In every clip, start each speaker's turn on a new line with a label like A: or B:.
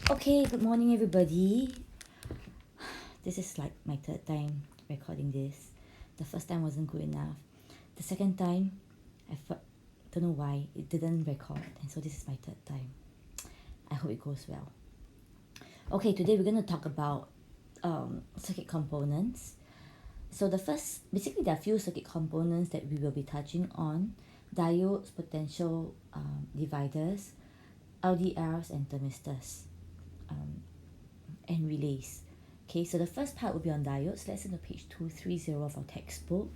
A: Okay, good morning everybody. This is like my third time recording this. The first time wasn't good enough. The second time, don't know why, it didn't record. And so this is my third time. I hope it goes well. Okay, today we're going to talk about circuit components. So the first, basically there are few circuit components that we will be touching on. Diodes, potential dividers, LDRs and thermistors. And relays. Okay, so the first part will be on diodes. Let's go to page 230 of our textbook.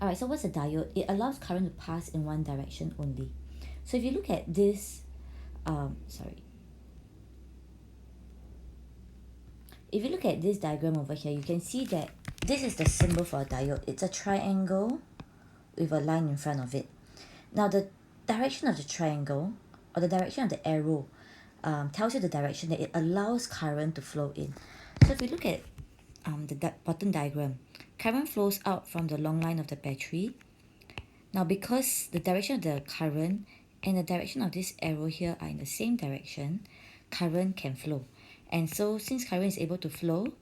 A: Alright, so what's a diode? It allows current to pass in one direction only. So if you look at this, if you look at this diagram over here, you can see that this is the symbol for a diode. It's a triangle with a line in front of it. Now the direction of the triangle, or the direction of the arrow, tells you the direction that it allows current to flow in. So if we look at the bottom diagram, current flows out from the long line of the battery. Now because the direction of the current and the direction of this arrow here are in the same direction, current can flow. And so since current is able to flow,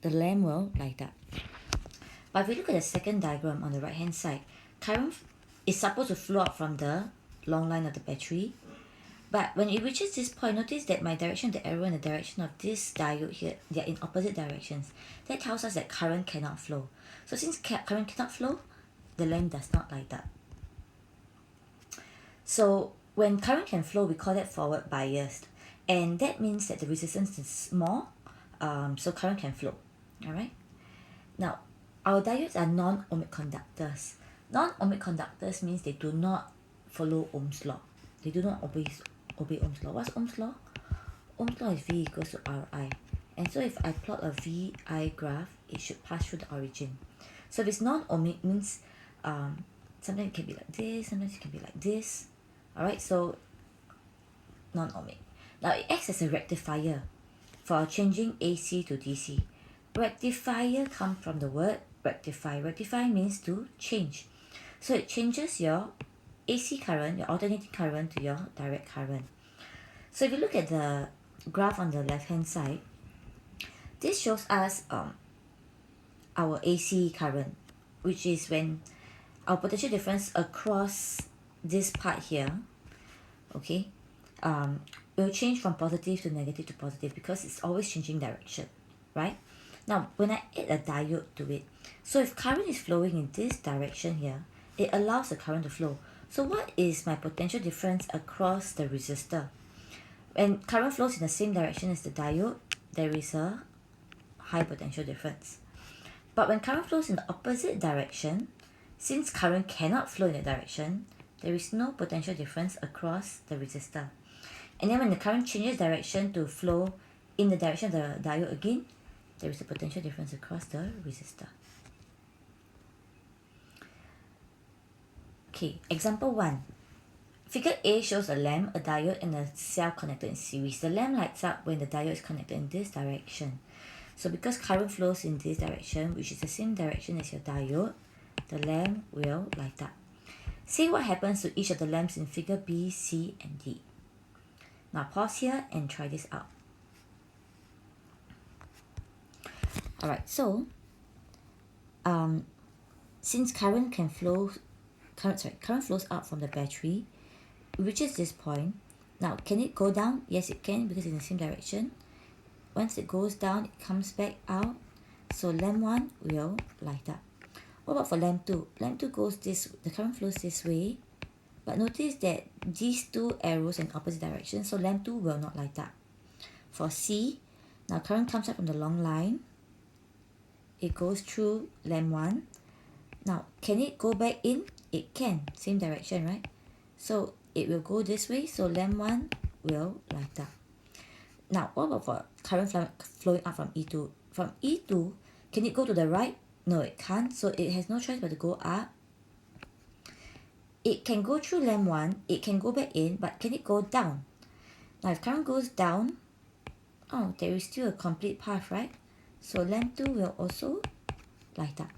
A: the lamp will light up. But if we look at the second diagram on the right hand side, current is supposed to flow out from the long line of the battery. But when it reaches this point, notice that my direction of the arrow and the direction of this diode here, they are in opposite directions. That tells us that current cannot flow. So since current cannot flow, the lamp does not light up. So when current can flow, we call that forward biased. And that means that the resistance is small, so current can flow. Alright? Now, our diodes are non-ohmic conductors. Non-ohmic conductors means they do not follow Ohm's law. They do not obey Ohm's law. What's Ohm's law? Ohm's law is V equals to Ri. And so if I plot a VI graph, it should pass through the origin. So if it's non-ohmic, means sometimes it can be like this, sometimes it can be like this. Alright, so non-ohmic. Now it acts as a rectifier for changing AC to DC. Rectifier comes from the word rectify. Rectify means to change. So it changes your AC current, your alternating current, to your direct current. So if you look at the graph on the left hand side, this shows us our AC current, which is when our potential difference across this part here, okay, will change from positive to negative to positive because it's always changing direction, right? Now, when I add a diode to it, so if current is flowing in this direction here, it allows the current to flow. So what is my potential difference across the resistor? When current flows in the same direction as the diode, there is a high potential difference. But when current flows in the opposite direction, since current cannot flow in that direction, there is no potential difference across the resistor. And then when the current changes direction to flow in the direction of the diode again, there is a potential difference across the resistor. Okay, example 1. Figure A shows a lamp, a diode, and a cell connected in series. The lamp lights up when the diode is connected in this direction. So because current flows in this direction, which is the same direction as your diode, the lamp will light up. See what happens to each of the lamps in figure B, C, and D. Now pause here and try this out. Alright, so since current flows out from the battery, it reaches this point. Now can it go down? Yes, it can, because it's in the same direction. Once it goes down, it comes back out. So lamp 1 will light up. What about for lamp 2? Lamp 2 goes this, the current flows this way. But notice that these two arrows in opposite directions, so lamp 2 will not light up. For C, now current comes out from the long line. It goes through lamp 1. Now, can it go back in? It can, same direction, right? So it will go this way, so lamp 1 will light up. Now, what about for current flowing out from E2? From E2, can it go to the right? No, it can't, so it has no choice but to go up. It can go through lamp 1, it can go back in, but can it go down? Now, if current goes down, oh, there is still a complete path, right? So lamp 2 will also light up.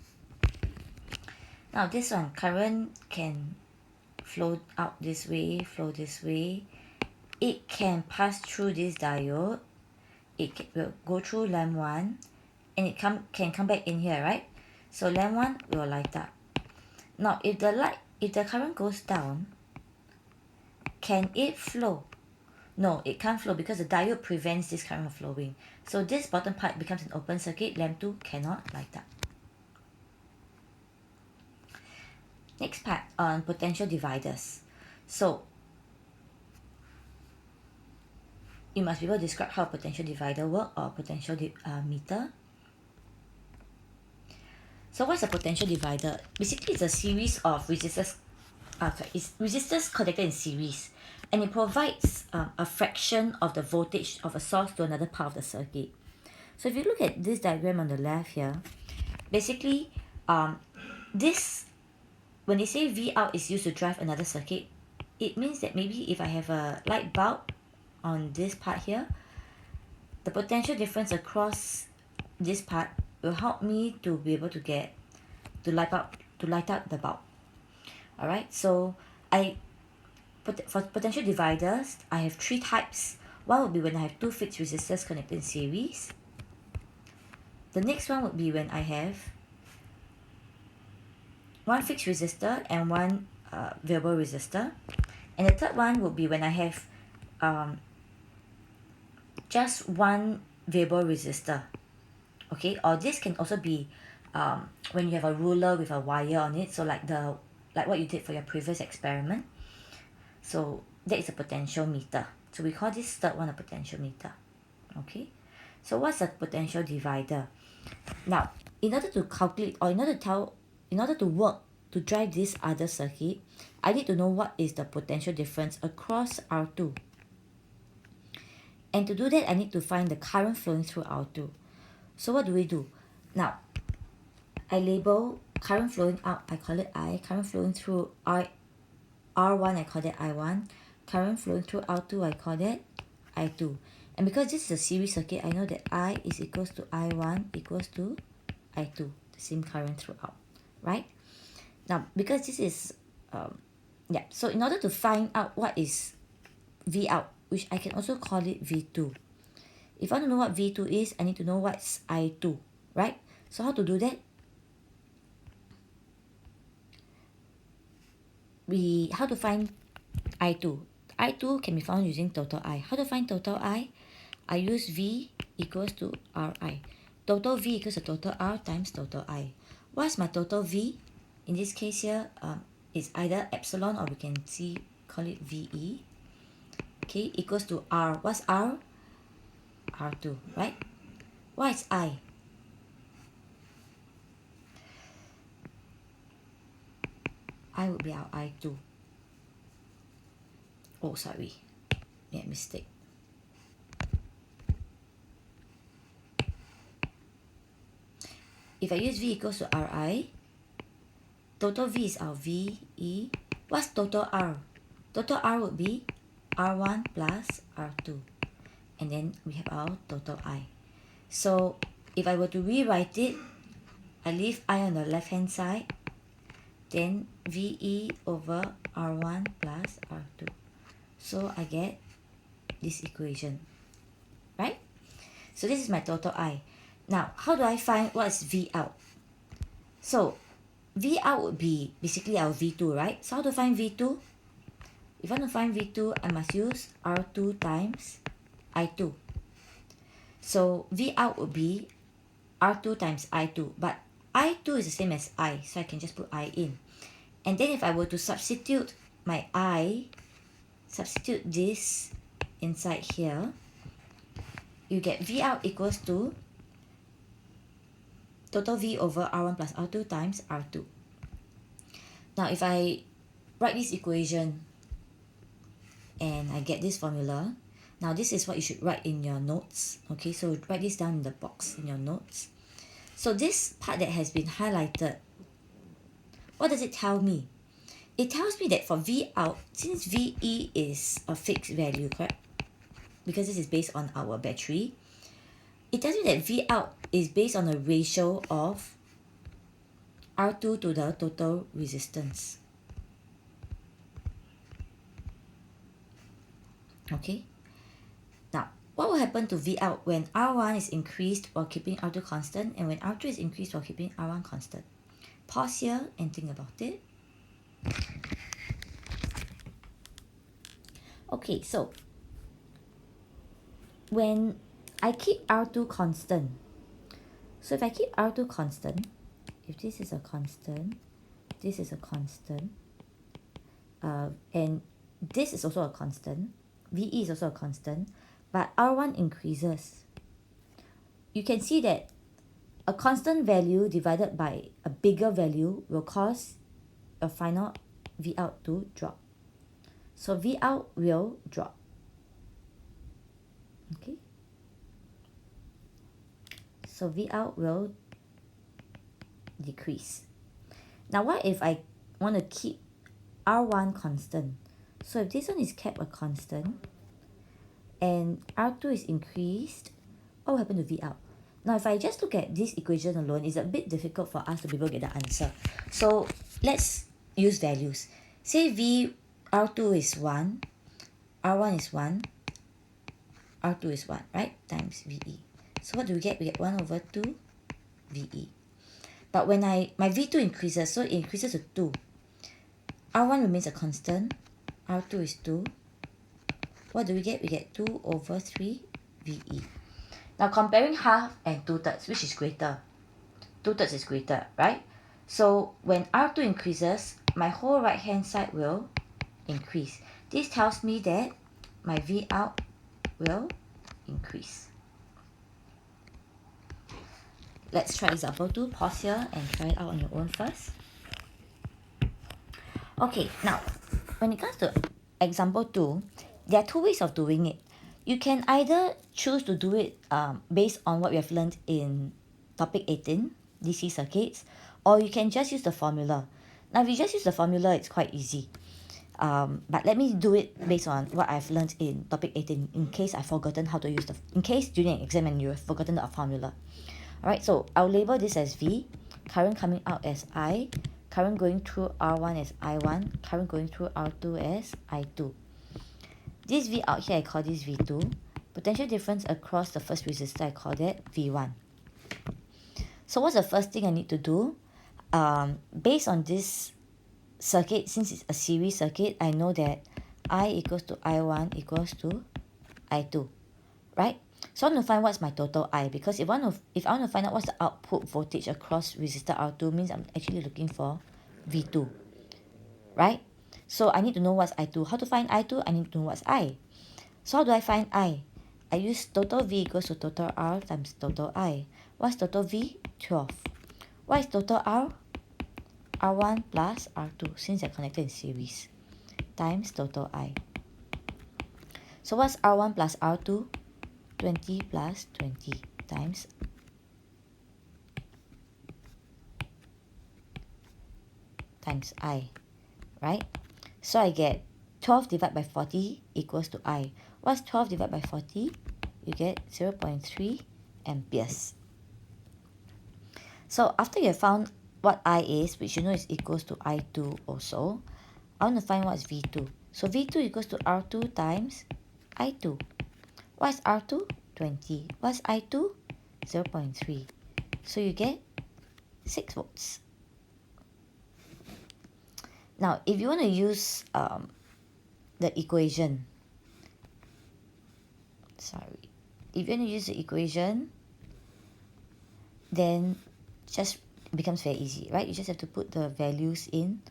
A: Now this one, current can flow out this way, flow this way, it can pass through this diode. Will go through lamp 1 and it can come back in here, right? So lamp 1 will light up. Now if the current goes down, can it flow? No, it can't flow because the diode prevents this current from flowing. So this bottom part becomes an open circuit. Lamp 2 cannot light up. Next part on potential dividers. So you must be able to describe how a potential divider works or potential meter. So what's a potential divider? Basically, it's a series of resistors. It's resistors connected in series, and it provides a fraction of the voltage of a source to another part of the circuit. So if you look at this diagram on the left here, basically, this when they say V out is used to drive another circuit, it means that maybe if I have a light bulb on this part here, the potential difference across this part will help me to be able to get to light up the bulb. Alright, so for potential dividers, I have 3 types. One would be when I have 2 fixed resistors connected in series. The next one would be when I have 1 fixed resistor and 1 variable resistor. And the third one would be when I have just 1 variable resistor. Okay, or this can also be when you have a ruler with a wire on it, so like what you did for your previous experiment. So that is a potential meter. So we call this third one a potential meter. Okay, so what's a potential divider? Now, in order to calculate or in order to work to drive this other circuit, I need to know what is the potential difference across R2. And to do that, I need to find the current flowing through R2. So what do we do? Now, I label current flowing out, I call it I. Current flowing through R1, I call that I1. Current flowing through R2, I call that I2. And because this is a series circuit, I know that I is equals to I1 equals to I2, the same current throughout, right? Now, because this is, so in order to find out what is V out, which I can also call it V2. If I want to know what V2 is, I need to know what's I2, right? So how to do that? How to find I2? I2 can be found using total I. How to find total I? I use V equals to Ri. Total V equals to total R times total I. What's my total V? In this case here, it's either epsilon or we can call it VE. Okay, equals to R. What's R? R2, right? What is I? I would be our I2. Oh, sorry. Made a mistake. If I use V equals to Ri, total V is our VE. What's total R? Total R would be R1 plus R2. And then we have our total I. So if I were to rewrite it, I leave I on the left hand side, then VE over R1 plus R2. So I get this equation, right? So this is my total I. Now, how do I find what's V out? So V out would be basically our V2, right? So how to find V2? If I want to find V2, I must use R2 times I2. So V out would be R2 times I2, but I2 is the same as I, so I can just put I in. And then if I were to substitute my I, substitute this inside here, you get V out equals to total V over R1 plus R2 times R2. Now if I write this equation and I get this formula, now this is what you should write in your notes. Okay, so write this down in the box in your notes. So this part that has been highlighted, what does it tell me? It tells me that for V out, since VE is a fixed value, correct? Because this is based on our battery, it tells me that V out is based on a ratio of R2 to the total resistance. Okay. Now, what will happen to V out when R1 is increased while keeping R2 constant and when R2 is increased while keeping R1 constant? Pause here and think about it. Okay, so when I keep R2 constant, so if I keep R2 constant, if this is a constant, this is a constant, and this is also a constant, VE is also a constant, but R1 increases. You can see that a constant value divided by a bigger value will cause a final V out to drop. So V out will drop. Okay. So V out will decrease. Now what if I want to keep R1 constant? So if this one is kept a constant and R2 is increased, what will happen to V out? Now if I just look at this equation alone, it's a bit difficult for us to be able to get the answer. So let's use values. Say V R2 is 1, R1 is 1, R2 is 1, right? Times VE. So what do we get? We get 1 over 2 VE. But when my V2 increases, so it increases to 2. R1 remains a constant. R2 is 2. What do we get? We get 2 over 3 VE. Now comparing half and 2/3, which is greater? 2/3 is greater, right? So when R2 increases, my whole right hand side will increase. This tells me that my V out will increase. Let's try example 2. Pause here and try it out on your own first. Okay, now when it comes to example 2, there are two ways of doing it. You can either choose to do it based on what we have learned in topic 18, DC circuits, or you can just use the formula. Now if you just use the formula, it's quite easy. But let me do it based on what I've learned in topic 18 in case I've forgotten how to use in case during an exam and you have forgotten the formula. Alright, so I'll label this as V, current coming out as I, current going through R1 as I1, current going through R2 as I2. This V out here, I call this V2. Potential difference across the first resistor, I call that V1. So what's the first thing I need to do? Based on this circuit, since it's a series circuit, I know that I equals to I1 equals to I2, right? So I want to find what's my total I, because if I want to find out what's the output voltage across resistor R2, means I'm actually looking for V2, right? So I need to know what's I2. How to find I2? I need to know what's I. So how do I find I? I use total V equals to total R times total I. What's total V? 12. What is total R? R1 plus R2, since they're connected in series, times total I. So what's R1 plus R2? 20 plus 20 times I, right? So I get 12 divided by 40 equals to I. What's 12 divided by 40? You get 0.3 amperes. So after you have found what I is, which you know is equals to I2 also, I want to find what's V2. So V2 equals to R2 times I2. What's R2? 20. What's I2? 0.3. So you get 6 volts. Now, if you want to use the equation, if you want to use the equation, then just becomes very easy, right? You just have to put the values in.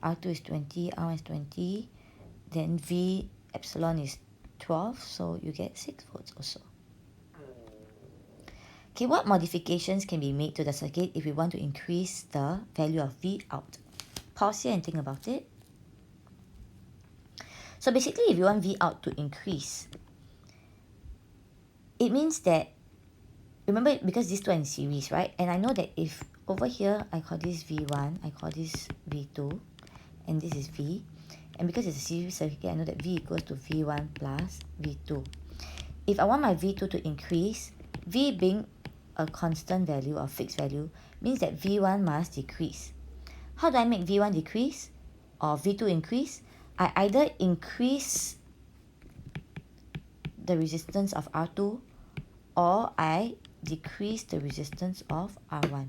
A: R2 is 20, R1 is 20, then V epsilon is 12, so you get 6 volts also. Okay, what modifications can be made to the circuit if we want to increase the value of V out? Pause here and think about it. So basically, if you want V out to increase, it means that, remember, because these two are in series, right? And I know that if over here, I call this V1, I call this V2, and this is V. And because it's a series circuit, I know that V equals to V1 plus V2. If I want my V2 to increase, V being a constant value or fixed value means that V1 must decrease. How do I make V1 decrease or V2 increase? I either increase the resistance of R2, or I decrease the resistance of R1.